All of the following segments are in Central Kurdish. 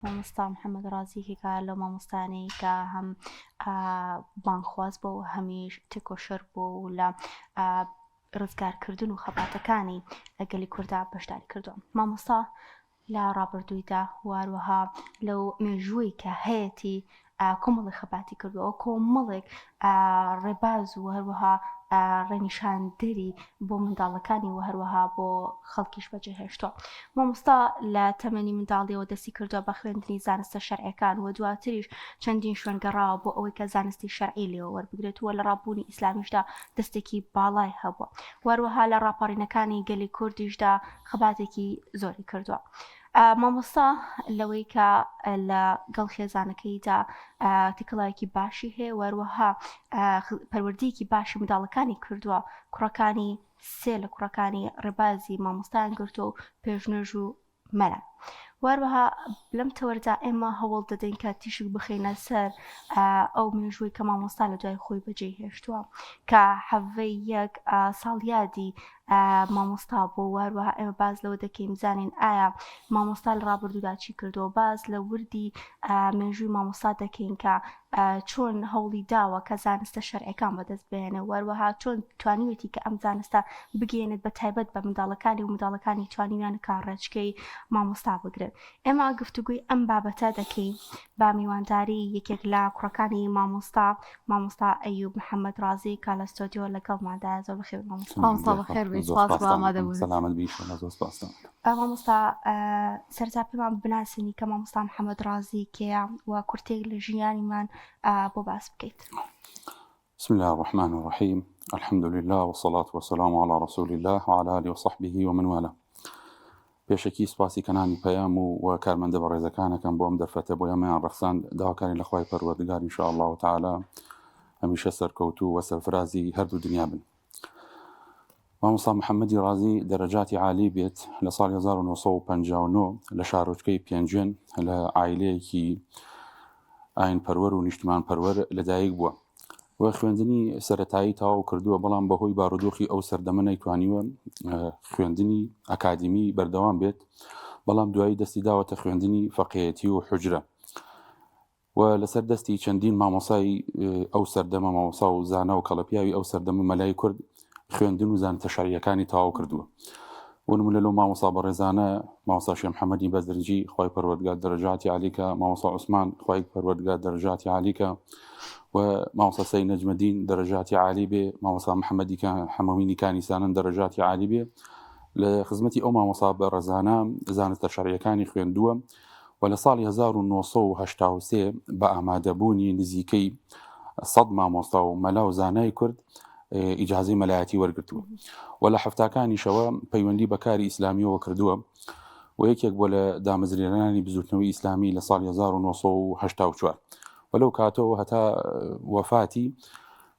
مامۆستا محەممەد ڕازیکێکا لە مامۆستانەی کە هەم بانخواز بۆ و هەمیش تێکۆشەر بۆ و لە ڕزگارکردن و خەباتەکانی گەلی کووردا بەشداری کردووە. مامۆستا لە ڕابردوویدا واروەها لەو مێژووی کە هەیەی کۆمەڵی خەباتی کردووە کۆمەڵێک ڕێباز و هەروەها ڕێنیشاندەری بۆ منداڵەکانی و هەروەها بۆ خەڵکیش بەجێهێشتووە. مامۆستا لە تەمەنی منداڵیەوە دەستی کردووە بە خوێندنی زانستە شەرعیەکان و دواتریش چەندین شوێن گەڕاوە بۆ ئەوەی کە زانستی شەرعی لێوە وەربگرێتەوە لە ڕابوونی ئیسلامیشدا دەستێکی باڵای هەبووە. وەروەها لە ڕاپەڕینەکانی گەلی کوردیشدا خەباتێکی زۆری کردووە. مامۆستا لەوەی کە لە گەڵ خێزانەکەیدا تکڵایەکی باشی هەیە وەروەها پەروەردەیەکی باشی منداڵەکانی کردووە. کوڕەکانی سێ لە کوڕەکانی ڕێبازی مامۆستایان گرتووە و پێشنەژ و مەلە. وەروەها لەم تەوەردا ئێمە هەوڵ دەدەین کە تیشک بخینە سەر ئەو مێژووی کە مامۆستا لە دوای خۆی بەجێهێشتووە کە حەڤەی یەک ساڵیادی مامۆستا بۆ وەروەها ئێمە باز لەوە دەکەین بزانین ئایا مامۆستا لە ڕابردوودا چی کردو باز لە وردی مێژووی مامۆستا دەکەین کە چۆن هەوڵی داوە کە زانستە شەرعیەکان بەدەست بێنێ وەروەها چۆن توانیوێتی کە ئەم زانستە بگەێنێت بە تایبەت بە منداڵەکانی و منداڵەکانی توانیویان کاڕێچکەی مامۆستا بگرن. ئێمە گفتوگوی ئەم بابەتە دەکەین با میوانداری یەکێک لە کوڕەکانی مامۆستا ئەیوب محەممەد ڕازی کە لە ستۆدیۆ لەگەڵماندا. زۆر بەخێر مامۆستا. بەخێر بێت. سپاس بۆ ئامادەبوون. سەلامت بیش زۆر سپاس. مامۆستا سەرجا پێمان بناسنی کە مامۆستا محەممەد ڕازی کێیە و کورتێک لە ژیانیمان بۆ باس بکەیت. بسم الله الرحمن الرحيم. الحمد لله والصلاة والسلام على رسول الله وعلى آله وصحبه ومن والاه. پێشەکی سپاسی کەنانی پەیام و کارمەندە بە ڕێزەکانەکەم بۆ ئەم دەرفەتە بۆ ئەمەیان ڕەخسان داواکاری لە خوای پەروەردگار ئینشاء الله تعالی هەمیشە سەرکەوتوو و سەرفرازی هەردوو دنیا بن. مامۆستا محەممەدی ڕازی دەرەجاتی عالی بێت لە ساڵی 1959 لە شارۆچکەی پێنجێن لە عایلەیەکی ئاین پەروەر و نیشتمان پەروەر لەدایک بووە و خوێندنی سەرەتایی تەواو کردووە، بەڵام بەهۆی بارودۆخی ئەو سەردەمە نەیتوانیوە خوێندنی ئەکادمی بەردەوام بێت، بەڵام دوایی دەستی داوەتە خوێندنی فەقێهەتی و حوجرە و لەسەر دەستی چەندین مامۆسای ئەو سەردەمە مامۆسا و زانە و کەڵەپیاوی ئەو سەردەمە مەلای کورد خوێندن و زانتە شەرعیەکانی تەواو کردووە. ونمونە لەو مامۆسا بەڕێزانە مامۆستا شێخ محەممەدی بەزرجی خوای پەروەردگار دەرەجاتی عالیکە، مامۆستا عوسمان خوای پەروەردگار دەرەجاتی عالیکە و مامۆستا سەید نەجمەدین دەرەجاتی عالی بێ، مامۆستا محەممەدی حەمەوینی کانیسانن دەرەجاتی عالی بێ. لە خزمەتی ئەو مامۆسا بەڕێزانە زانستە شەرعیەکانی خوێندووە و لە ساڵی 1983 بە ئامادەبوونی نزیکەی 100 مامۆستا و مەلا و زانای کورد ئیجازەی مەلایەتی وەرگرتووە و لە هەفتاکانیشەوە پەیوەندی بەکاری ئیسلامیەوە کردووە و یەکێک بۆ لە دامەزرێنانی بزوتنەوەی ئیسلامی لە ساڵی 1984 وەلەو کاتەوە هەتا وەفاتی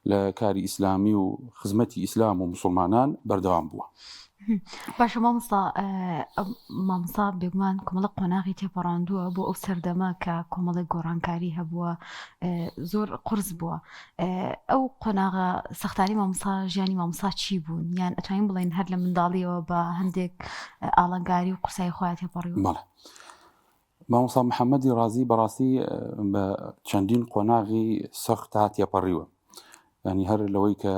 لە کاری ئیسلامی و خزمەتی ئیسلام و مسلمانان بەردەوام بووە. باشە مامۆستا بێگومان کۆمەڵە قۆناغی تێپەڕاندووە بۆ ئەو سەردەمە کە کۆمەڵی گۆڕانکاری هەبووە، زۆر قورس بووە. ئەو قۆناغە سەختاری مامۆستا ژیانی مامۆستا چی بوون؟ یان ئەتوانین بڵێن هەر لە منداڵیەوە بە هەندێک ئاڵنگاری و قورسایی خۆیان تێپەڕیوە؟ مامۆستا محەممەدی ڕازی بەڕاستی بە چەندین قۆناغی سەخت تێپەڕیوە، ینی هەر لەوەی کە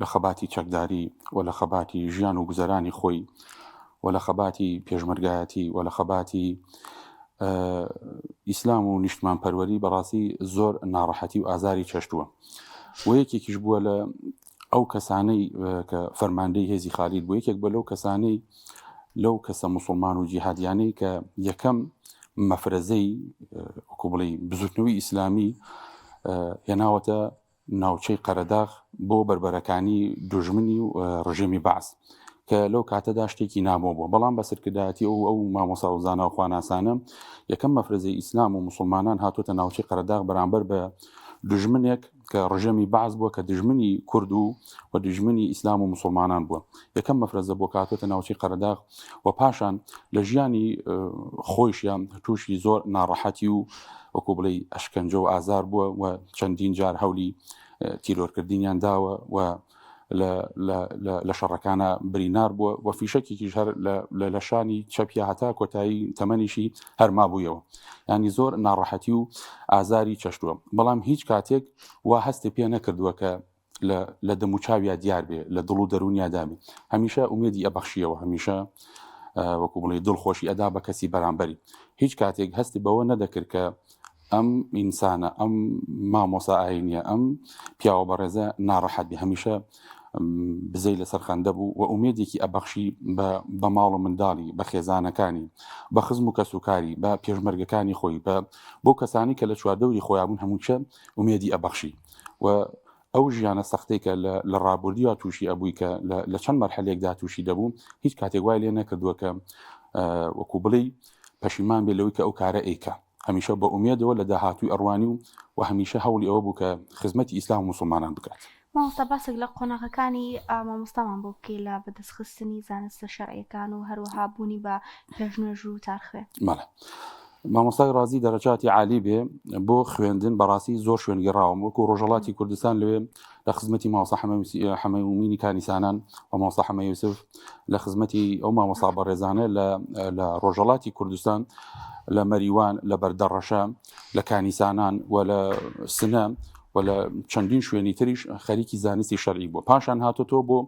لە خەباتی چەکداری و لە خەباتی ژیان و گوزەرانی خۆی و لە خەباتی پێشمەرگایەتی و لە خەباتی ئیسلام و نیشتمان پەروەری بەڕاستی زۆر ناڕەحەتی و ئازاری چەشتووە و یەکێکیش بووە لە ئەو کەسانەی کە فەرماندەی هێزی خالید بوو، یەکێک بە لەو کەسانەی لەو کەسە مسلمان و جیهادیانەی کە یەکەم مەفرەزەی وەکو بڵێ بزوتنەوەی ئیسلامی هێناوەتە ناوچەی قەرەداغ بۆ بربەرەکانی دوژمنی و ڕژێمی بەعس کە لەو کاتەدا شتێکی نامۆ بووە، بەڵام بە سەرکردایەتی ئەو مامۆسا و زانا و خواناسانە یەکەم مەفرەزەی ئیسلام و مسلمانان هاتوۆتە ناوچەی قەرەداغ بەرامبەر بە دژمنێک کە ڕژێمی بەعس بووە کە دژمنی کورد و دژمنی ئیسلام و مسلمانان بووە. یەکەم مەفرەزە بۆ کاتۆتە ناوچەی قەرەداغ و پاشان لە ژیانی خۆیشیان تووشی زۆر ناڕەحەتی و وەکو بڵێ ئەشکەنجە و ئازار بووە و چەندین جار هەولی تیرۆرکردنیان داوە و لە شەڕەکانە برینار بووە و فیشەکێکیش هەر لە شانی چەپیا هەتا کۆتایی تەمەنیشی هەرما بوویەوە، ینی زۆر ناڕەحەتی و ئازاری چەشتووە. بەڵام هیچ کاتێک وا هەستی پێ نەکردووە کە لە دەموچاویا دیار بێ، لە دڵ و دەرونیادا بێ، هەمیشە ئومێدی ئەبەخشیەوە، هەمیشە وەکو بڵێ دڵخۆشی ئەدا بە کەسی بەرامبەری. هیچ کاتێک هەستی بەوە نەدەکرد کە ئەم ئینسانە، ئەم مامۆسا ئاینیە، ئەم پیاوە بەڕێزە ناڕەحەت بێ، هەمیشە بزەی لەسەر خەندە بوو و ئومێدێکی ئەبەخشی بە ماڵ و منداڵی، بە خێزانەکانی، بە خزم و کەسوکاری، بە پێشمەرگەکانی خۆی، بۆ کەسانی کە لە چواردەوری خۆیابوون هەمووچە ئومێدی ئەبەخشی. و ئەو ژیانە سەختەی کە لە ڕابردیوە تووشی ئەبووی کە لە چەند مەرحەلێکدا تووشی دەبوو، هیچ کاتێک وای لێ نەکردووە کە وەکو بڵێ پەشیمان بێ لەوەی کە ئەو کارە ئەیکە، هەمیشە بە ئومێدەوە لە داهاتووی ئەڕوانی و هەمیشە هەوڵی ئەوە بوو کە خزمەتی ئیسلام و مسلمانان بکات. مامۆستا باسێک لە قۆناغەکانی مامۆستامان بۆ بکەی لە بەدەستخستنی زانستە شەرعیەکان و هەروەها بوونی بە پێشنوێژ و تارخوێن. مەڵێ مامۆستای ڕازی دەرەجاتی عالی بێ بۆ خوێندن بەڕاستی زۆر شوێنگەڕاوم، وەکو ڕۆژهەڵاتی کوردستان لەوێ لە خزمەتی مامۆستا حەمەومینی کانیسانان و مامۆستا حەمە یوسف لە خزمەتی ئەو مامۆستا بەڕێزانە لە ڕۆژهەڵاتی کوردستان، لە مەریوان، لە بەردەڕەشە، لە کانیسانان و لە سنە و لە چەندین شوێنی تریش خەریکی زانستی شەرعی بووە. پاشان هاتۆتەوە بۆ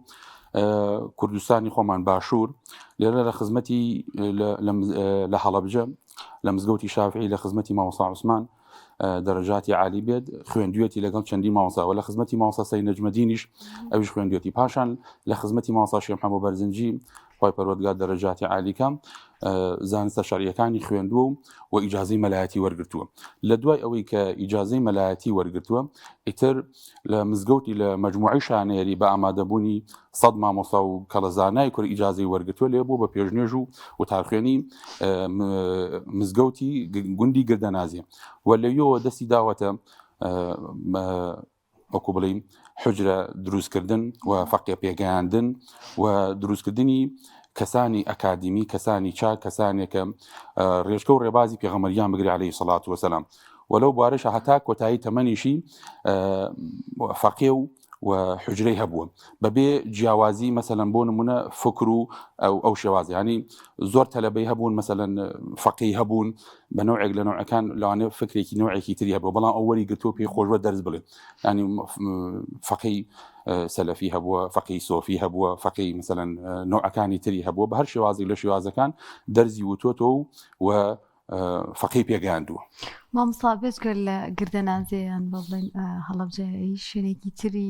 کوردستانی خۆمان باشوور، لێرە لە خزمەتی لە هەڵەبجە لە مزگەوتی شافعی لە خزمەتی مامۆستا عوسمان دەرەجاتی عالی بێت، خوێندوێتی لەگەڵ چەندی مامۆستاوە، لە خزمەتی مامۆستا سەید نەجمەدینیش ئەویش خوێندوێتی. پاشان لە خزمەتی مامۆستا شێخ محەممەد بەرزنجی خۆی پەروەردگار دەرەجاتی عالیکە زانستە شەرعیەکانی خوێندووە و ئیجازەی مەلایەتی وەرگرتووە. لە دوای ئەوەی کە ئیجازەی مەلایەتی وەرگرتووە، ئیتر لە مزگەوتی لە مەجموعی شانێری بە ئامادەبوونی 100 مامۆستا و کەڵەزانای کورد ئیجازەی وەرگرتووە، لێ بوو بە پێشنوێژ و تارخوێنی مزگەوتی گوندی گردەنازیە و لەوێەوە دەستی داوەتە وەکو بڵین حجرە دروستکردن و فەقێ پێگەیاندن و دروستکردنی کەسانی ئەکادیمی، کەسانی چاک، کەسانێکە ڕێژکە و ڕێبازی پێغەمبەریان بگری عەلەیهی سەڵات وەسەلام. وەلەو بوارەشە هەتا کۆتایی تەمەنیشی فەقێ و حجرەی هەبووە بەبێ جیاوازی، مەسەلەن بۆ نمونە فکر و ئەو شێوازی، ینی زۆر تەلەبەی هەبوون، مەسەلەن فەقێی هەبوون بە نەوعێک لە نەوعەکان، لەوانەیە فکرێکی نەوعێکی تری هەبووە، بەڵام ئەو وەری گرتووە پێی خۆشوە دەرز بڵێ، ینی فەقێی سەلەفی هەبووە، فەقێی سۆفی هەبووە، فەقێی مەسەلەن نەوعەکانی تری هەبووە، بە هەر شێوازێک لە شێوازەکان دەرزی وتۆتەوە و فەقێی پێگەیاندووە. مامۆستا بێجگەر لە گردەنازیان بە بڵێن هەڵەبجە شوێنێکی تری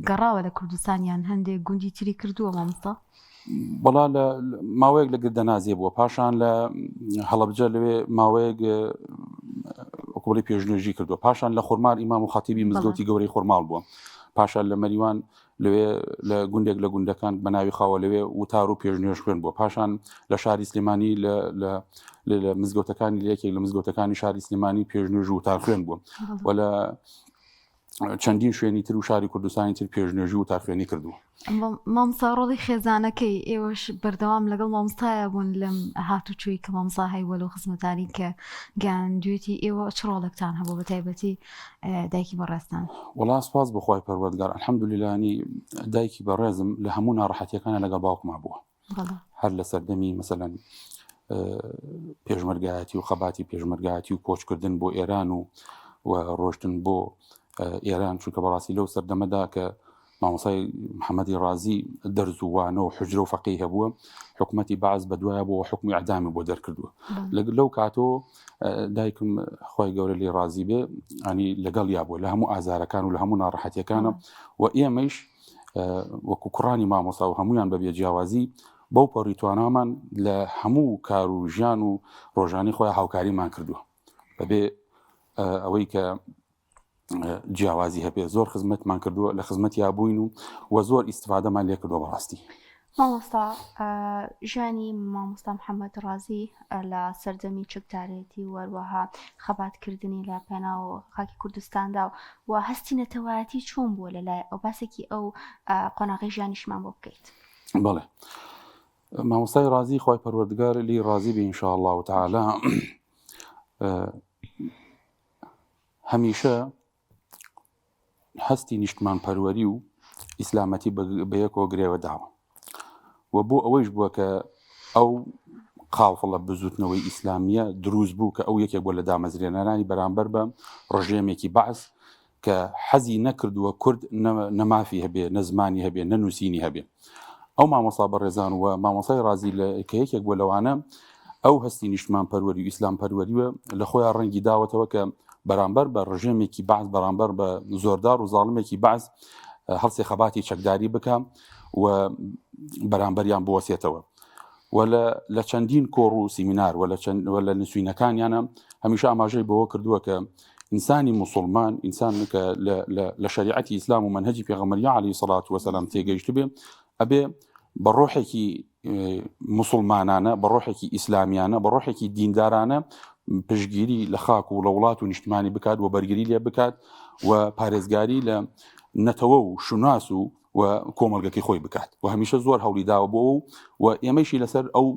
گەڕاوە لە کوردستانیان هەندێک گوندی تری کردووە مامۆستا؟ بەڵا لە ماوەیەک لە گردەنازیە بووە، پاشان لە هەڵەبجە لەوێ ماوەیەک وەکوڵی پێشنوێژی کردووە، پاشان لە خورمال ئیمام و خەتیبی مزگەوتی گەورەی خورمال بووە، پاشان لە مەریوان لەوێ لە گوندێک لە گوندەکان بە ناوی خاوە لەوێ وتار و پێشنوێژ خوێن بووە، پاشان لە شاری سلێمانی لە مزگەوتەکانی لەیەکێک لە مزگەوتەکانی شاری سلێمانی پێشنوێژ و وتار خوێن بووە و لە چەندین شوێنی تر و شاری کوردستانی تر پێشنوێژی و تارخوێنی کردووە. مامۆستا ڕۆڵی خێزانەکەی ئێوەش بەردەوام لەگەڵ مامۆستایە بوون لەم هاتوچۆی کە مامۆستا هەیوەل و خزمەتانی کە گەیاندوێتی ئێوە چ ڕۆڵێکتان هەبوو بە تایبەتی دایکی بەڕێزتان؟ وەڵا سپاس بەخوای پەروەردگار، ئەلحەمدولیلانی دایکی بەڕێزم لە هەموو ناڕەحەتیەکانە لەگەڵ باوکما بووە، هەر لە سەردەمی مەسەلەن پێشمەرگایەتی و خەباتی پێشمەرگایەتی و کۆچکردن بۆ ئێران و ڕۆشتن بۆ ئێران، چونکە بەڕاستی لەو سەردەمەدا کە مامۆسای محەممەدی ڕازی دەرز و وانە و حجرە و فەقێی هەبووە، حکومەتی بەعز بەدوایە بۆ حکمی ئەعدامی بۆ دەرکردووە. لەو کاتۆ دایکم خۆی گەورە لێ ڕازی بێ ئەنی لەگەڵ یا بووە لە هەموو ئازارەکان و لە هەموو ناڕەحەتیەکانە و ئێمەش وەکو کوڕانی مامۆستا و هەمویان بەبێ جیاوازی بەو پەڕیتوانامان لە هەموو کار و ژیان و ڕۆژانی خۆی هاوکاریمان کردووە بەبێ ئەوەی کە جیاوازی هەبێ، زۆر خزمەتمان کردووە، لە خزمەتی یابووین و زۆر ئیستفادەمان لێ کردووە. بەڕاستی مامۆستا ژیانی مامۆستا محەممەد ڕازی لە سەردەمی چەکدارێتی وەروەها خەباتکردنی لە پێناو خاکی کوردستاندا و هەستی نەتەوایەتی چۆن بووە لەلای ئەو باسێکی ئەو قۆناغی ژیانیشمان بۆ بکەیت؟ بەڵێ مامۆستای ڕازی خۆی پەروەردگار لی ڕازی بێ ئینشاء الله تعالی هەمیشە هەستی نیشتمان پەروەری و ئیسلامەتی بەیەکەوە گرێوە داوە و بۆ ئەوەیش بووە کە ئەو قاڵفڵە بزوتنەوەی ئیسلامیە دروست بوو کە ئەو یەکێک بۆ لە دامەزرێنەرانی بەرامبەر بە ڕژێمێکی بەعس کە حەزی نەکردووە کورد نەمافی هەبێ نەزمانی هەبێ نەنووسینی هەبێ ئەو مامۆسا بەڕێزان وە مامۆسای رازی کە یەکێک بۆ لەوانە ئەو هەستی نیشتمان پەروەری و ئیسلام پەروەریوە لە خۆیان ڕەنگی داوەتەوە کە بەرامبەر بە ڕژێمێکی بەعس بەرامبەر بە زۆردار و زاڵمێکی بەعس هەڵسێ خەباتی چەکداری بکەم و بەرامبەریان بوەسێتەوە و لە چەندین کۆڕ و سیمینار و لە نووسینەکانیانە هەمیشە ئاماژەی بەوە کردووە کە ئینسانی مسلمان ئینسان کە لە شریعەتی ئیسلام و منهجی پێغەمبەری عەلەیهی سەڵات وسەلام تێگەیشت بێ ئەبێ بە ڕۆحێکی مسلمانانە بە ڕۆحێکی ئیسلامیانە بە ڕۆحێکی دیندارانە پشتگیری لە خاک و لە وڵات و نیشتمانی بکات و بەرگری لێ بکات و پارێزگاری لە نەتەوە و شوناس و کۆمەلگەکەی خۆی بکات و هەمیشە زۆر هەوڵی داوە بۆ و ئێمەشی لەسەر ئەو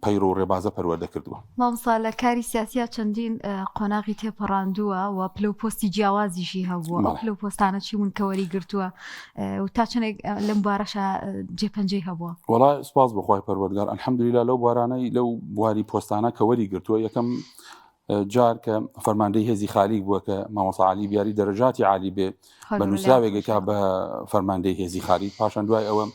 پەیڕۆ و ڕێبازە پەروەردە کردووە. مامۆستا لە کاری سیاسیە چەندین قۆناغی تێپەڕاندووە و پلەپۆستی جیاوازیشی هەبووە ئەو پلەپۆستانە چی بوون کە وەری گرتووە و تا چەندێک لەم بارەشە جێپەنجەی هەبووە؟ وەڵای سپاس بەخوای پەروەردگار ئەلحەمدولیلا لەو بارانەی لەو بواری پۆستانە کە وەری گرتووە یەکەم جار کە فەرماندەی هێزی خالیق بووە کە مامۆستا عەلی بیاری دەرەجاتی عالی بێ بە نووسراوێکێکا بە فەرماندەی هێزی خالیق پاشان دوای ئەوە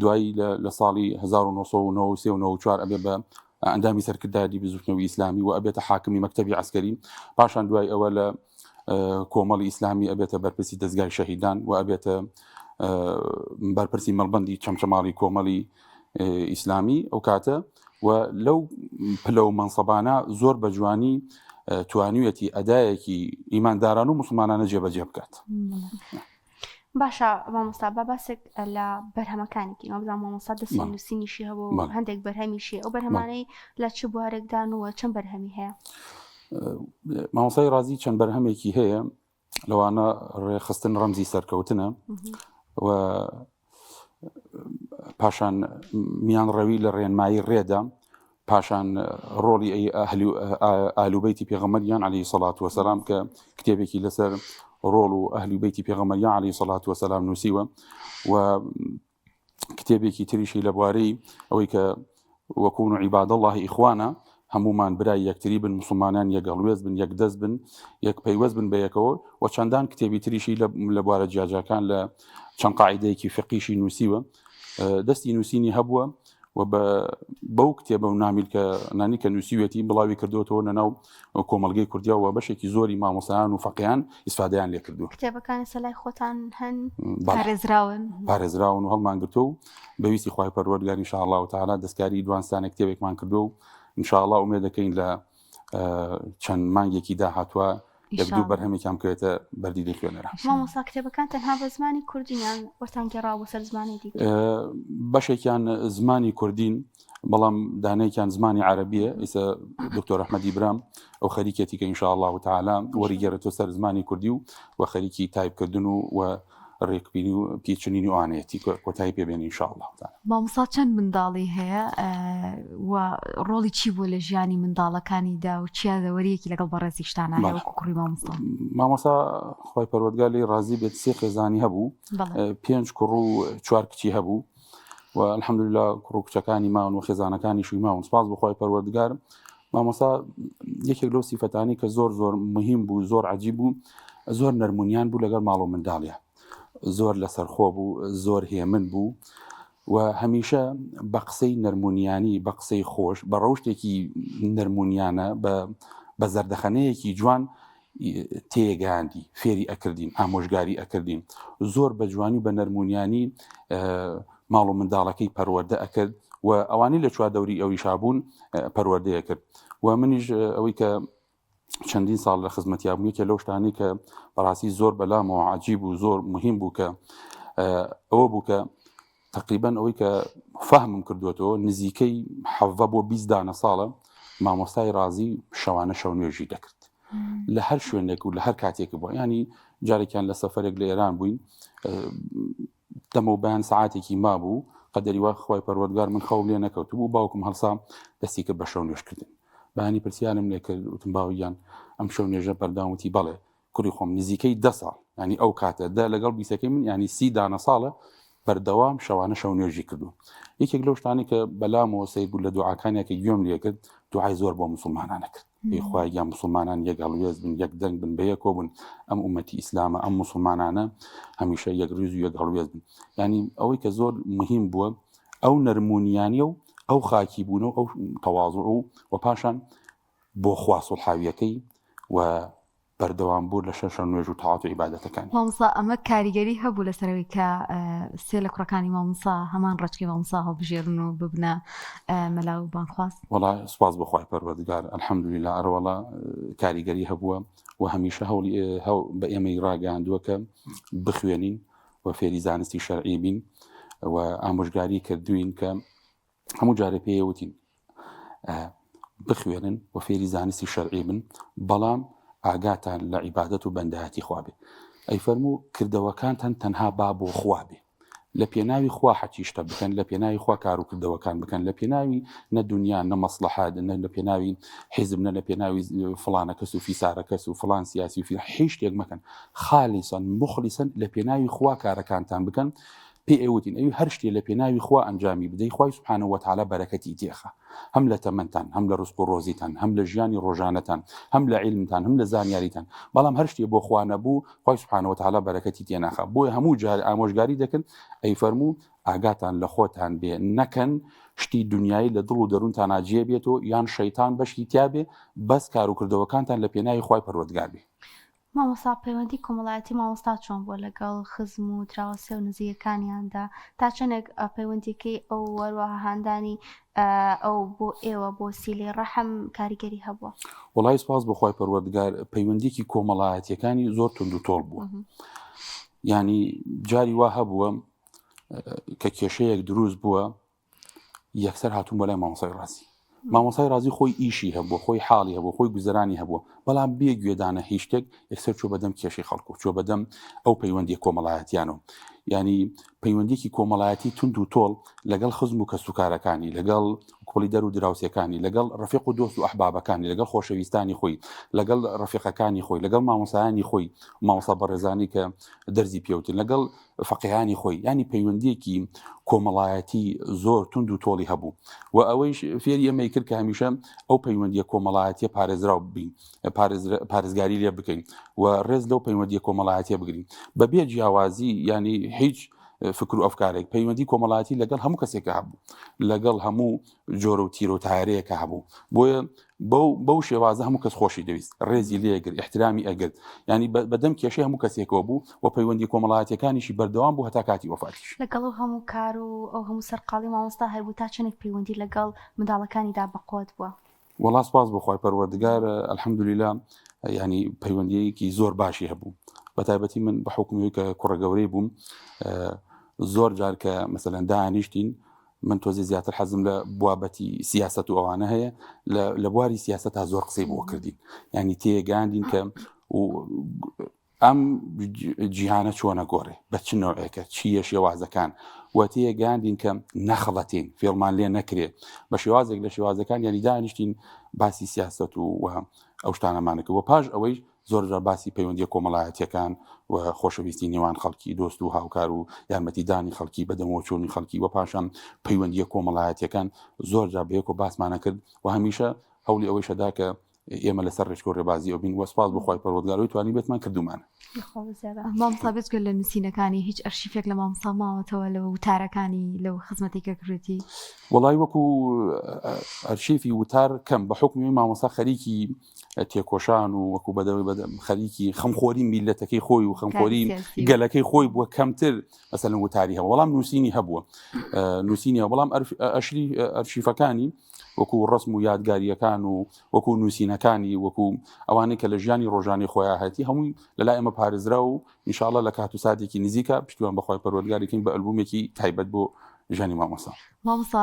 دوایی لە ساڵی 1993 ئەبێ بە ئەندامی سەرکرداری بزوتنەوەی ئیسلامی و ئەبێتە حاکمی مەکتەبی عەسکەری پاشان دوای ئەوە لە کۆمەڵی ئیسلامی ئەبێتە بەرپرسی دەستگای شەهیدان و ئەبێتە بەرپرسی مەڵبەندی چەمچەماڵی کۆمەڵی ئیسلامی ئەو کاتە و لەو پلە و مەنسەبانە زۆر بە جوانی توانیوێتی ئەدایەکی ئیمانداران و مسلمانانە جێبەجێ بکات. باشە مامۆستا باسێک لە بەرهەمەکانێکی مەبزان مامۆستا دەستی نووسینیشی هەبوو هەندێک بەرهەمیشی ئەو بەرهەمانەی لە چ بوارێکدان و چەند بەرهەمی هەیە؟ مامۆستای رازی چەند بەرهەمێکی هەیە لەوانە ڕێخستن ڕەمزی سەرکەوتنە و پاشان میان ڕەوی لە ڕێنمایی ڕێدا پاشان ڕۆڵی ئاهلوبەیتی پێغەمبەریان عەلەیهی سەڵات وەسەلام کە کتێبێکی لەسەر ڕۆڵ و ئەهلی بەیتی پێغەمبەریان عەلەیهی سەڵات وەسەلام نووسیوە و کتێبێکی تریشی لە بوارەی ئەوەی کە وەکوون عیباد الله ئیخوانە هەمومان برای یەکتری بن مسلمانان یەکگەڵوێز بن یەک دەست بن یەک پەیوەست بن بە یەکەوە و چەندان کتێبی تریشی لە بوارە جیاجەکان لە چەند قاعیدەیەکی فقیشی نووسیوە دەستی نووسینی هەبووە و بەو کتێبە و نامیل کە نانی کە نووسیوێتی بڵاوی کردوەوە لەناو کۆمەلگەی کوردیا و بەشێکی زۆری مامۆسایان و فەقیهان ئیسفادەیان لێ کردووە. کتێبەکانی سەلای خۆتان هەن پارێزراون و هەڵمان گرتو و بەویستی خوای پەروەردگار ئینشاءالله تەعالا دەستکاری دوانستانە کتێبێکمان کردو و ئینشاءالله ئومێد دەکەین لە چەند مانگێکی داهاتوە یەک دوو بەرهەمێکیان بکرێتە بەردیدەی خوێنەرە. مامۆستا کتێبەکان تەنها بە زمانی کوردینیان وەتان گەڕاوە سەر زمانی دیکە؟ بەشێکیان زمانی کوردین بەڵام دانەیەکیان زمانی عەرەبیە ئێستا دکتۆر ئەحمەدی برام ئەو خەریکێتی کە ئینشاءالله تەعالا وەریگەڕێتەوە سەر زمانی کوردی و خەریکی تایپکردن و ڕێکبینی و پیچنینی ئەوانەیەتی کۆتایی پێبێن ئینشاءالله. مامۆستا چەند منداڵی هەیە و ڕۆڵی چی بوو لە ژیانی منداڵەکانیدا و چیادەوەریەکی لەگەڵ بەڕێزیشتانە هەیە وەکو کوڕی مامۆستا؟ مامۆستا خوای پەروەردگار لێی ڕازی بێت 3 خێزانی هەبوو 5 کوڕ و 4 کچی هەبوو و الحەمدولله کوڕ و کچەکانی ماون و خێزانەکانیشی ماون. سپاس بۆ خوای پەروەردگار. مامۆستا یەکێک لەو سیفەتانی کە زۆر مهم بوو زۆر عەجیب بوو زۆر نەرمونیان بوو لەگەڵ ماڵ و منداڵیە زۆر لەسەرخۆ بوو زۆر هێمن بوو و هەمیشە بە قسەی نەرمونیانی بە قسەی خۆش بە ڕەوشتێکی نەرمونیانە بە زەردەخەنەیەکی جوان تێگەاندی فێری ئەکردین ئامۆژگاری ئەکردین زۆر بە جوانی بە نەرمونیانی ماڵ و منداڵەکەی پەروەردە ئەکرد و ئەوانەی لە چوادەوری ئەوی شابوون پەروەردەیە کرد و منیش ئەوەی کە چەندین ساڵ لە خزمەتیابوومی کە لەو شتانی کە بەڕاستی زۆر بەلامەوە عەجیب و زۆر مهم بوو کە ئەوە بوو کە تقریبا ئەوەی کە فەهمم کردوێتەوە نزیکەی 17 بۆ 20 دانە ساڵە مامۆستای رازی شەوانە شەو نوێژی دەکرد لە هەر شوێنێک و لە هەر کاتێک بووە ینی جارێکیان لە سەفەرێک لە ئێران بووین دەمە و بەیان سەعاتێکی مابوو قەدەری وا خوای پەروەردگار من خەوم لێ نەکەوت بوو باوکم هەڵسا دەستی کرد بە شەو نوێژکردن بەهانی پرسیارم لێ کرد وتم باویان ئەم شەو نوێژە بەرداوەتی بەڵێ کوڕی خۆم نزیکەی 10 ساڵ ینی ئەو کاتەدا لەگەڵ بیسەکەی من ینی 30 دانە ساڵە بەردەوام شەوانە شەو نوێژی کردو. یەکێک لەو شتانی کە بەلامەوە سەیر بوو لە دوعاکانێکی گوێم لێ کرد دوعای زۆر بۆ مسلمانانە کرد. خوای یا مسلمانان یەک هەڵوێز بن یەک دەنگ بن بە یەکۆ بن ئەم ئومەتی ئیسلامە ئەم مسلمانانە هەمیشە یەک ڕیز و یەک هەڵوێز بن. ینی ئەوەی کە زۆر مهم بووە ئەو نەرمونیانیە و ئەو خاکی بوونەوە ئەو تەواضع و پاشان بۆ خوا سوڵحاویەکەی و بەردەوام بوو لە شەش نوێژ و تەعات و عیبادەتەکانی. مامۆستا ئەمە کاریگەری هەبوو لەسەرەوەی کە سێ لە کوڕەکانی مامۆستا هەمان ڕەچکی مامۆستا هەڵبژێرن و ببنە مەلاو بانخواست؟ وەڵا سوپاس بە خوای پەروەردگار ئەلحەمدولیلا ئەرەوەڵا کاریگەری هەبووە و هەمیشە هەوڵی بە ئێمەی ڕاگەاندووە کە بخوێنین و فێری زانستی شەرعی بین و ئامۆژگاری کردوین کە هەموو جارە پێیەوتین بخوێنن و فێری زانستی شەرعی بن بەڵام ئاگاتان لە عیبادەت و بەندایەتی خوا بێ. ئەی فەرموو کردەوەکانتان تەنها با بۆ خوا بێ، لە پێناوی خوا حەچیشتە بکەن، لە پێناوی خوا کار و کردەوەکان بکەن، لە پێناوی نە دنیا نە مەسلحات نە لە پێناوی حیزب نە لە پێناوی فڵانە کەس و فیسارە کەس و فڵان سیاسی و هیچ شتێک مەکەن، خالیسەن مخلیسەن لە پێناوی خوا کارەکانتان بکەن. پێ ئێوتین ئەوی هەر شتێ لە پێناوی خوا ئەنجامی بدەی خوای سوبحانەهو وەتەعالا بەرەکەتی تێخە، هەم لە تەمەنتان هەم لە ڕزق و ڕۆزیتان هەم لە ژیانی ڕۆژانەتان هەم لە عیلمتان هەم لە زانیاریتان. بەڵام هەر شتێ بۆ خوا نەبوو خوای سوبحانەهو وەتەعالا بەرەکەتی تێناخە. بۆیە هەموو جار ئامۆژگاری دەکەن ئەی فەرموو ئاگاتان لە خۆتان بێ نەکەن شتی دنیایی لە دڵ و دەروونتان ئاجێ بێتەوە یان شەیتان بەشی تیا بێ، بەس کار و کردەوەکانتان لە پێناوی خوای پەروەردگار بێ. مامۆستا پەیوەندی کۆمەڵایەتی مامۆستا چۆن بۆ لەگەڵ خزم و دراوسێ و نزیەکانیاندا تا چەندێک پەیوەندیەکەی ئەو وەروەها هاندانی ئەو بۆ ئێوە بۆ سیلەی ڕەحم کاریگەری هەبووە؟ وەڵای سپاس بە خوای پەروەردگار پەیوەندیکی کۆمەڵایەتیەکانی زۆر تند و تۆڵ بووە. ینی جاری وا هەبووە کە کێشەیەک دروست بووە یەکسەر هاتوون بۆ لای مامۆستای ڕازی. مامۆستای ڕازی خۆی ئیشی هەبووە، خۆی حاڵی هەبووە، خۆی گوزەرانی هەبووە، بەڵام بێ گوێدانە هیچ شتێک یەکسەر چوە بەدەم کێشەی خەڵکو، چوە بەدەم ئەو پەیوەندی کۆمەڵایەتیانەوە. ینی پەیوەندیکی کۆمەڵایەتی تند و تۆڵ لەگەڵ خزم و کەسوکارەکانی، لەگەڵ کوڵی دەر و دراوسەکانی، لەگەڵ ڕەفیق و دۆست و ئەحبابەکانی، لەگەڵ خۆشەویستانی خۆی، لەگەڵ ڕەفیقەکانی خۆی، لەگەڵ مامۆستایانی خۆی، مامۆستا بەڕێزانی کە دەرزی پێوتن، لەگەڵ فەقیهانی خۆی، ینی پەیوەندیەکی کۆمەڵایەتی زۆر تند و تۆڵی هەبوو. و ئەوەیش فێری ئەمەی کرد کە هەمیشە ئەو پەیوەندیە کۆمەڵایەتیە پارێزراو بین، پارێزگاری لێ بکەین و ڕێز لەو پەیوەندیە کۆمەڵایەتیە بگرین بەبێ جیاوازی، ینی هیچ فکر و ئەفکارێک. پەیوەندی کۆمەڵایەتی لەگەڵ هەموو کەسێکە هەبوو، لەگەڵ هەموو جۆرە و تیرۆ تایارەیەکە هەبوو. بۆیە بەو شێوازە هەموو کەس خۆشی دەویست، ڕێزی لێگرت، احترامی ئەگرت، ینی بەدەم کێشەی هەموو کەسێکەوە بوو و پەیوەندی کۆمەڵایەتیەکانیشی بەردەوام بوو هەتا کاتی وەفاتیش. لەگەڵ هەموو کار و ئەو هەموو سەرقاڵی مامۆستا هەبوو تا چەندێک پەیوەندی لەگەڵ منداڵەکانیدا بەقوت بووە؟ وەڵا سپاس بە خوای پەروەردگار ئەلحەمدولیلا ینی پەیوەندیەکی زۆر باشی هەبوو. بەتایبەتی من بە حکومی کە کوڕە گەورەی بووم زۆر جار کە مەسەلەن دانیشتین من تۆزی زیاتر حەزم لە بوابەتی سیاست و ئەوانە هەیە، لە بواری سیاست تا زۆر قسەی بۆ کردین، ینی تێگەاندین کە ئەم جیهانە چۆنە گۆڕێ بە چ نەوعێکە چیە شێوازەکان و تێگەاندین کە نەخەڵەتین فێڵمان لێ نەکرێ بە شێوازێک لە شێوازەکان، ینی دانیشتین باسی سیاست و ئەو شتانەمانەکە و پاش ئەوەی زۆر باسی پەیوەندیە کۆمەڵایەتیەکان و خۆشەویستی نێوان خەڵکی دۆست و هاوکار و یارمەتیدانی خەڵکی بەدەمەوە چۆنی خەڵکی و پاشان پەیوەندیە کۆمەڵایەتیەکان زۆر جا بەیەک و باسمانە کرد و هەمیشە هەوڵی ئەوەی شەدا کە ئێمە لەسەر ڕێچکۆ ڕێبازی ئەو بین وەسپاس بخوای پەروەردگارەوەی توانی بێتمان کردومان. مامۆستا بێت لە نووسینەکانی هیچ ئەرشیفێک لە مامۆستا ماوەتەوە لە وتارەکانی لەو خزمەتێکە کردێتی؟ وەڵای وەکو ئەرشیفی وتار کەم بە حکمی مامۆستا خەریکی تێکۆشان و وەکو بەدەوەی خەریکی خەمخۆری میلەتەکەی خۆی و خەمخۆری گەلەکەی خۆی بووە کەمتر مەسەلەن وتاری هەبوو، بەڵام نووسینی هەبووە نووسینی، بەڵام ئەرشیفەکانی وەکو ڕسم و یادگاریەکان و وەکو نووسینەکانی وەکو ئەوانەی کە لە ژیانی ڕۆژانی خۆیان هەتی هەمووی لەلای ئەمە پارێزرا و ئینشاءڵڵا لە کات و ساتێکی نزیکە پشتیوان بەخوای پەروەردگارێکین بە ئەلبومێکی تایبەت بۆ ژیانی مامۆستا. مامۆستا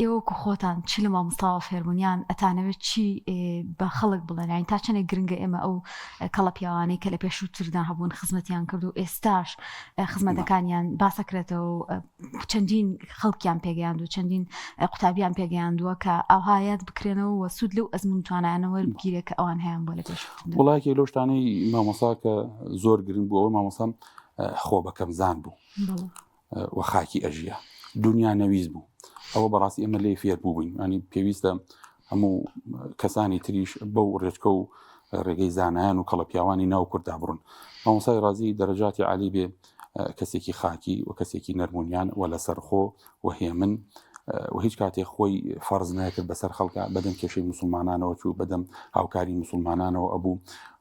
ئێوەکو خۆتان چی لە مامۆستاوە فێربوونیان ئەتانەوێت چی بە خەڵک بڵێن، یانی تا چەندێک گرنگە ئێمە ئەو کەڵە پیاوانەی کە لە پێشووتردا هەبوون خزمەتیان کرد و ئێستاش خزمەتەکانیان باسەکرێتەوە و چەندین خەڵکیان پێگەیاند و چەندین قوتابیان پێگەیاندووە کە ئەوهایەت بکرێنەوە و سوود لەو ئەزمون توانایانەوە بگیرێت کە ئەوان هەیەیان بۆ لە پێشووتر. وڵایەکی لەو شتانەی مامۆستا کە زۆر گرنگ بوو ئەوە مامۆستا خۆ بەکەمزان بوو و خاکی ئەژیا دنیا نەویست بوو. ئەوە بەڕاستی ئێمە لێ فێر بوو بووین، ینی پێویستە هەموو کەسانی تریش بەو ڕێچکە و ڕێگەی زانایان و کەڵە پیاوانی ناو کووردا بڕون. مامۆستای ڕازی دەرەجاتی عالی بێ، کەسێکی خاکی و کەسێکی نەرمونیان و لەسەر خۆ و هێمن و هیچ کاتێک خۆی فەرز ناکرد بەسەر خەڵکە، بەدەم کێشەی مسلمانانەوە چوو، بەدەم هاوکاری مسلمانانەوە ئەبوو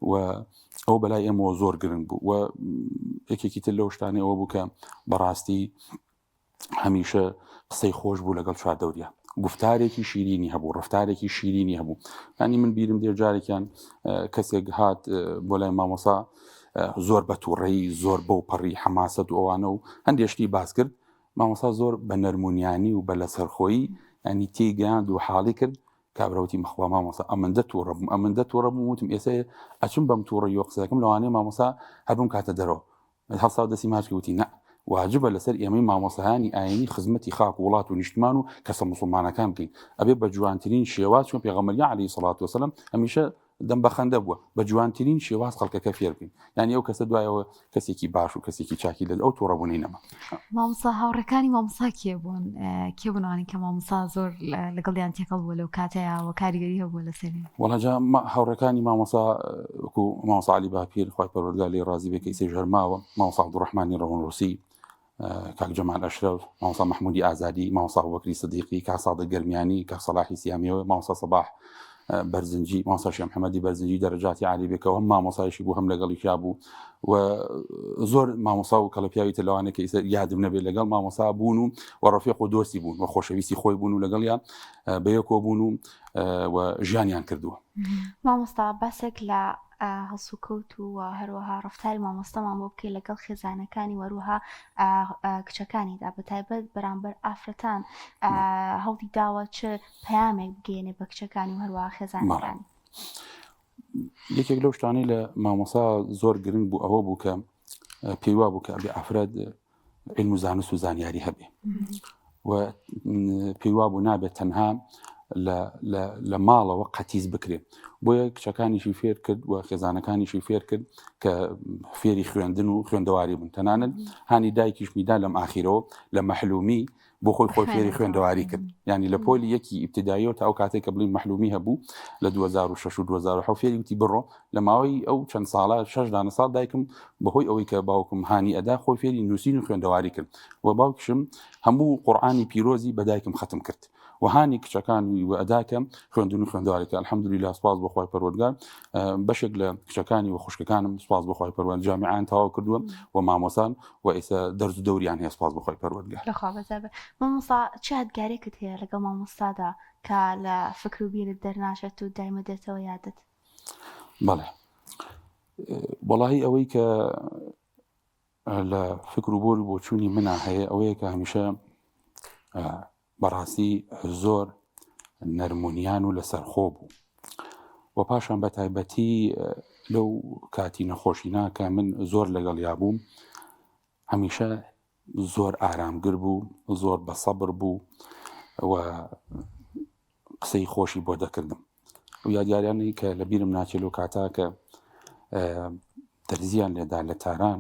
و ئەو بەلای ئێمەوە زۆر گرنگ بوو. و یەکێکی تر لەو شتانەی ئەوە بوو کە بەڕاستی هەمیشە قسەی خۆش بوو لەگەڵ چواردەوریا، گفتارێکی شیرینی هەبوو، ڕفتارێکی شیرینی هەبوو. ینی من بیرم دێ جارێکیان کەسێک هات بۆ لای مامۆستا زۆر بە تووڕەیی، زۆر بەو پەڕی حەماسەت و ئەوانە و هەندێشتی باس کرد. مامۆستا زۆر بە نەرمونیانی و بە لەسەرخۆیی ینی تێگەیاند و حاڵی کرد. کابراوتی مەخوا مامۆستا ئەمەندە تووڕە بووم، ئەمەندە تووڕە بووم، وتم ئێستا ئەچم بەم تووڕەیی وە قسەکەم لەوانەیە مامۆستا هەبم کاتە دەرەوە هەستا دەستی ماچ وتی نە، واجبە لەسەر ئێمەی مامۆستایانی ئاینی خزمەتی خاک و وڵات و نیشتمان و کەسە مسلمانەکان بکەین، ئەبێ بە جوانترین شێواز، چون پێغەمبەر عەلەیهی سەڵات وسەلام هەمیشە دەم بە خەندە بووە، بە جوانترین شێواز خەڵکەکە فێر بکەین. یعنی ئەو کەسە دوایەوە کەسێکی باش و کەسێکی چاکی لە ئەو تووڕەبوونەی نەما. مامۆستا هاوڕێکانی مامۆستا کێ بوون؟ کێ بوونانی کە مامۆستا زۆر لەگەڵیان تێکەڵ بووە لەو کاتەیە و کاریگەری هەبووە لەسەری؟ وەڵا هاوڕێکانی مامۆستا وەکو مامۆستا عەلی باپیر خوای پەروەردگار لێی ڕازی بێ کە ئیسەی ژەرماوە، مامۆستا عەبدوڕەحمانی ڕەونڕووسی، کاک جەمال ئەشرەف، مامۆستا محمودی ئازادی، مامۆستا ئەبوبەکری سدیقی، کاک سادق گەرمیانی، کاک سەلاحی سیامیەوە، مامۆستا سەباح بەرزنجی، مامۆستا شێخ محەممەدی بەرزنجی دەرەجاتی عالی بێکەوە هەم مامۆستایشی بوو هەم لەگەڵیشا بوو و زۆر مامۆستا و کەڵە پیاوی تر لەوانە کە ئیسە یادم نەبێت لەگەڵ مامۆستا بوون و ڕەفیق و دۆستی بوون و خۆشەویستی خۆی بوون و لەگەڵیان بەیەکەوە بوون و ژیانیان کردووە. مامۆستا بەسێک لە هەسوکەوت و هەروەها ڕفتاری مامۆستامان بۆ بکەی لەگەڵ خێزانەکانی وەروها کچەکانیدا بەتایبەت بەرامبەر ئافرەتان هەوڵی داوە چه پەیامێک بگەێنێ بە کچەکانی و هەروەها خێزانەکانی؟ یەکێک لەو شتانەی لە مامۆستا زۆر گرنگ بوو ئەوە بوو کە پێی وا بوو کە ئەبێ ئافرەت علم و زانست و زانیاری هەبێ و پێی وا بوو نابێت تەنها لە ماڵەوە قەتیز بکرێت. بۆیە کچەکانیشی فێر کرد و خێزانەکانیشی فێر کرد کە فێری خوێندن و خوێندەواری بوون. تەنانەت هانی دایکیش میدا لەم ئاخیرەوە لە مەحلومی بۆ خۆی فێری خوێندەواری کرد. ینی لە پۆلی یەکی ئیبتیداییەوە تا ئەو کاتێک کە بڵین مەحلومی هەبوو لە 2006 و 2007 فێری وتی بڕۆ لە ماوەی ئەو چەند ساڵە 6 ساڵ دایکم بەهۆی ئەوەی کە باوکم هانی ئەدا خۆی فێری نووسین و خوێندەواری کرد و باوکشم هەموو قورئانی پیرۆزی بە دایکم ختم کرد و هانی کچەکانی و ئەداکەم خوێندن و خوێندەواری کرد. الحەمدولیلا سپاس بۆ خوای پەروەردگار، بەشێک لە کچەکانی و خوشکەکانم سپاس بۆ خوای پەروەردگار جامیعان تەواو کردووە و مامۆسان و ئێستا دەرز و دەوریان هەیە سپاس بۆ خوای پەروەردگار. لەخوا بەزەبە. مامۆستا چه یادگارێکت هەیە لەگەڵ مامۆستادا کە لە فکر و بیرت دەرناچێت و دایمە دێتەوە یادت؟ بەڵێ وەڵاهی ئەوەی کە لە فکر و بۆری بۆ چوونی منە هەیە ئەوەیە کە هەمیشە بەڕاستی زۆر نەرمونیان و لەسەرخۆ بوو و پاشان بە تایبەتی لەو کاتی نەخۆشینا کە من زۆر لەگەڵیا بووم هەمیشە زۆر ئارامگر بوو، زۆر بە سەبر بوو و قسەی خۆشی بۆ دەکردم و یادیاریانی کە لە بیرم ناچێت لەو کاتا کە دەرزیان لێدا لە تاران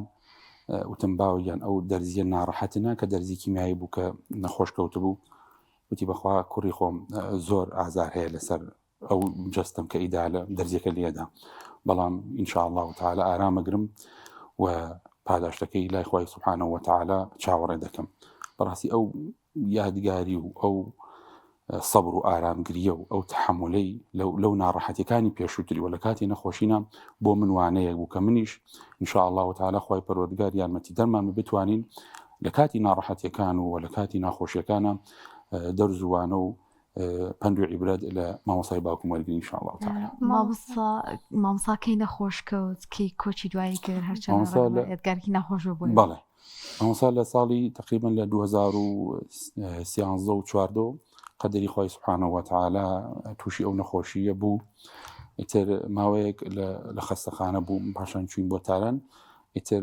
وتم باویان ئەو دەرزیە ناڕەحەتنا کە دەرزی کیمیایی بوو کە نەخۆش کەوت بوو، وتی بەخوا کوڕی خۆم زۆر ئازار هەیە لەسەر ئەو جەستم کە ئیدا لە دەرزیەکە لێدا، بەڵام ئینشاء الله تعالى ئارامەگرم و پاداشتەکەی لای خوای سبحانه وتعالى چاوەڕێ دەکەم. بەڕاستی ئەو یادگاری و ئەو سەبر و ئارامگریە و ئەو تەحملەی لەو ناڕەحەتیەکانی پێشووتری و لە کاتی نەخۆشینە بۆ من وانەیەک بوو کە منیش ئینشاء الله تعالى خوای پەروەردگار یارمەتی دەرمان بتوانین لە کاتی ناڕەحەتیەکان و لە کاتی ناخۆشیەکانە دەرزوانە و پند و عیبرەت لە مامۆستای باوکم وەرگین ئینشاء الله تعالى. مامۆستا کەی نەخۆش کەوت کەی کۆچی دوایی کرد هەرچەند یادگارێکی نەخۆش بوو؟ بەڵێ مامۆستا لە ساڵی تقریبا لە 2013 و 14 قەدەری خۆی سبحانەهو وەتەعالا تووشی ئەو نەخۆشیە بوو. ئیتر ماوەیەک لە خەستەخانە بوو، پاشان چوین بۆ تاران. ئیتر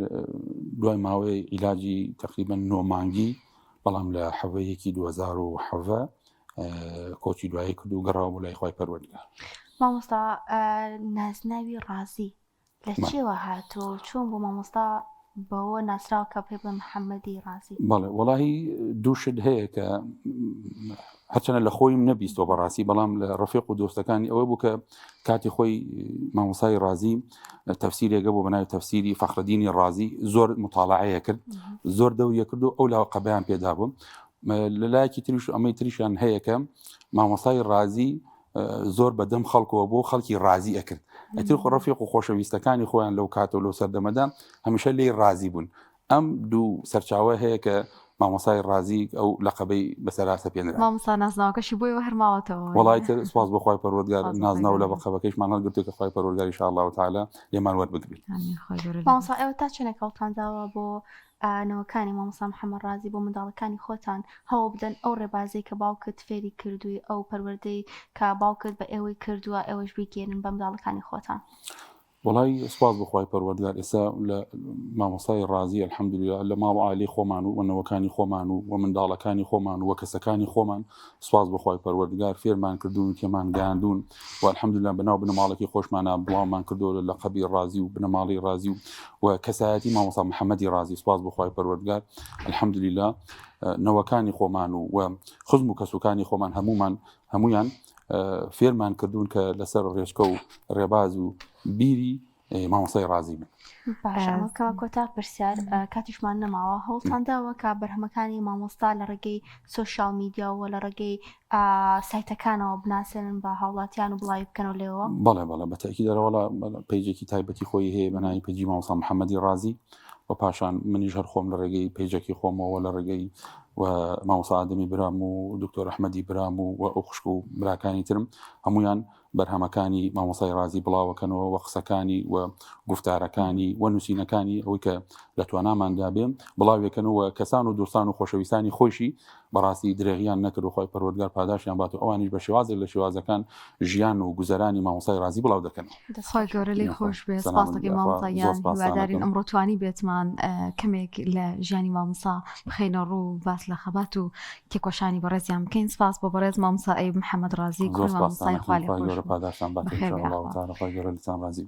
دوای ماوەی عیلاجی تقریبا 9 مانگی، بەڵام لە حەوەیەکی 2007 کۆچی دوایی کرد و گەڕاوە بۆ لای خۆی پەروەردگار. مامۆستا نازناوی ڕازی لە چێوە هاتۆ چۆن بۆ مامۆستا بەوە ناسراوە کە پێ بڵێ محەممەدی ڕازی؟ بەڵێ وەڵاهی دووشت هەیە کە هەرچەنە لە خۆیم نەبیستەوە بەڕاستی، بەڵام لە ڕەفیق و دۆستەکانی ئەوە بوو کە کاتی خۆی مامۆستای ڕازی تەفسیرێکە بۆ بەناوی تەفسیری فەخرەدینی ڕازی، زۆر مطالعەیە کرد، زۆر دەوریە کرد و ئەو لاوە قەبەیان پێدا بوو. لە لایەکی تریش ئەمەی تریشیان هەیە کە مامۆستای ڕازی زۆر بەدەم خەڵکەوە بۆ خەڵکی ڕازی ئەکرد. ئەتر ڕەفیق و خۆشەویستەکانی خۆیان لەو کاتە و لەو سەردەمەدا هەمیشە لێی ڕازی بوون. ئەم دوو سەرچاوە هەیە کە مامۆستای ڕازی ئەو لەقەبەی بەسەراسە پێنرا. مامۆستا نازناوەکەشی بۆیەوە هەرماوەتەوە. وەڵای تر سپاس بۆ خوای پەروەردگار، نازناو لە بەقەبەکەیشمان هەڵگرتووە کە خوای پەروەردگار ئینشاء الله تعالی لێمان وەربگرێت. مامۆستا ئێوە تا چنێک هەوڵتانداوە بۆ نەوەکانی مامۆستا محەممەد ڕازی بۆ منداڵەکانی خۆتان هەوڵ بدەن ئەو ڕێبازەی کە باوکت فێری کردووی، ئەو پەروەردەی کە باوکت بە ئێوەی کردووە ئێوەش بیگێنن بە منداڵەکانی خۆتان؟ وڵای سپاس بۆ خوای پەروەردگار، ئێستا لە مامۆستای ڕازی الحەمدولیلا لە ماڵ و عائیلەی خۆمان و نەوەکانی خۆمان و منداڵەکانی خۆمان و کەسەکانی خۆمان سپاس بۆ خوای پەروەردگار فێرمان کردوون، تێمان گەیاندوون و الحەمدولیلا بەناو بنەماڵێکی خۆشمانە بڵاومان کردووە لە لەقەبی ڕازی و بنەماڵی ڕازی و کەسایەتی مامۆستا محەممەدی ڕازی. سپاس بۆ خوای پەروەردگار الحەمدولیلا نەوەکانی خۆمان و خزم و کەسوکانی خۆمان هەمویان فێرمان کردوون کە لەسەر ڕێچکە و ڕێباز و بیری مامۆستای ڕازی بن. باشە کەمە کۆتا پرسیار کاتیشمان نەماوە هەوڵتانداوە کە بەرهەمەکانی مامۆستا لە ڕێگەی سۆشیال میدیاوە لە ڕێگەی سایتەکانەوە بناسێنن بە هاوڵاتیان و بڵاوی بکەنەوە لێەوە؟ بەڵێ بەتەکی دەرەوەڵا پەیجێکی تایبەتی خۆی هەیە بەناوی پەیجی مامۆستا محەممەدی ڕازی و پاشان منیش هەر خۆم لە ڕێگەی پەیجێکی خۆمەوە لە ڕێگەی و مامۆستا ئادەمی برام و دکتۆر ئەحمەدی برام و ئەو خوشک و براکانی ترم هەمویان بەرهەمەکانی مامۆستای ڕازی بڵاوەکەنەوە و قسەکانی و گفتارەکانی و نووسینەکانی ئەوەی کە لە تواناماندا بێن بڵاوێکەنەوە کەسان و دۆستان و خۆشەویستانی خۆشی بەڕاستی درێغیان نەکرد و خۆی پەروەردگار پاداشیان بات و ئەوانیش بە شێوازێک لە شێوازەکان ژیان و گوزەرانی مامۆستای ڕازی بڵاو دەکەن. خۆی گەورە لی خۆش بێت. سپاس دەکەین مامۆستایان، هیوادارین ئەمڕۆ توانی بێتمان کەمێک لە ژیانی مامۆستا بخەینە ڕوو باس لە خەبات و تێکۆشانی بەڕێزیان بکەین. سپاس بۆ بەڕێز مامۆستا ئەیوب محەممەد ڕازی، کوڕی مامۆستای خوا لێ خۆش پاداشان بات ان شاء الله تعالی. خۆی گەورە لەتان ڕازی.